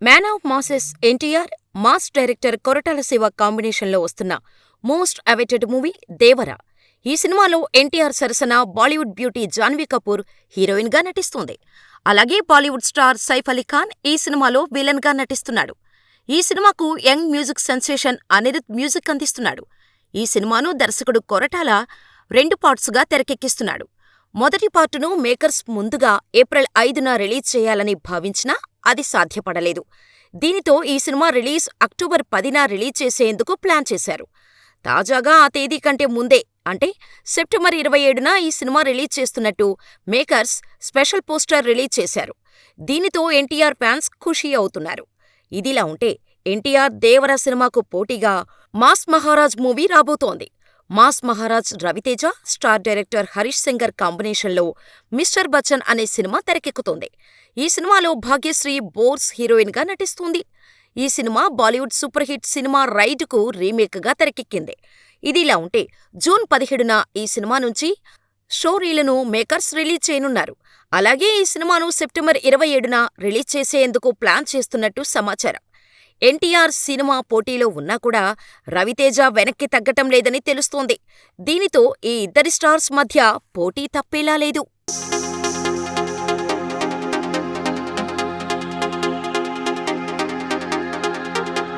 Man of masses NTR, mass director Koratala Shiva కాంబినేషన్లో వస్తున్న most awaited movie 'దేవర'. ఈ సినిమాలో ఎన్టీఆర్ సరసన బాలీవుడ్ బ్యూటీ జాన్వీ కపూర్ హీరోయిన్గా నటిస్తోంది. అలాగే బాలీవుడ్ స్టార్ సైఫ్ అలీ ఖాన్ ఈ సినిమాలో విలన్గా నటిస్తున్నాడు. ఈ సినిమాకు young music sensation Anirudh music అందిస్తున్నాడు. ఈ సినిమాను దర్శకుడు కొరటాల 2 పార్ట్స్గా తెరకెక్కిస్తున్నాడు. మొదటి పార్టును మేకర్స్ ముందుగా ఏప్రిల్ 5న రిలీజ్ చేయాలని భావించినా అది సాధ్యపడలేదు. దీనితో ఈ సినిమా రిలీజ్ అక్టోబర్ 10న రిలీజ్ చేసేందుకు ప్లాన్ చేశారు. తాజాగా ఆ తేదీ కంటే ముందే అంటే సెప్టెంబర్ 27న ఈ సినిమా రిలీజ్ చేస్తున్నట్టు మేకర్స్ స్పెషల్ పోస్టర్ రిలీజ్ చేశారు. దీనితో ఎన్టీఆర్ ఫ్యాన్స్ ఖుషీ అవుతున్నారు. ఇదిలా ఉంటే ఎన్టీఆర్ 'దేవర' సినిమాకు పోటీగా మాస్ మహారాజ్ మూవీ రాబోతోంది. Mass Maharaj Ravi Teja, star director Harish Shankar కాంబినేషన్లో 'మిస్టర్ బచ్చన్' అనే సినిమా తెరకెక్కుతోంది. ఈ సినిమాలో భాగ్యశ్రీ బోర్స్ హీరోయిన్గా నటిస్తుంది. ఈ సినిమా బాలీవుడ్ సూపర్ హిట్ సినిమా 'రైడ్'కు రీమేక్గా తెరకెక్కింది. ఇదిలా ఉంటే జూన్ 17న ఈ సినిమా నుంచి షో రీలును మేకర్స్ రిలీజ్ చేయనున్నారు. అలాగే ఈ సినిమాను సెప్టెంబర్ 27న రిలీజ్ చేసేందుకు ప్లాన్ చేస్తున్నట్టు సమాచారం. ఎన్టీఆర్ సినిమా పోటీలో ఉన్నా కూడా రవితేజ వెనక్కి తగ్గటం లేదని తెలుస్తోంది. దీనితో ఈ ఇద్దరి స్టార్స్ మధ్య పోటీ తప్పేలా లేదు.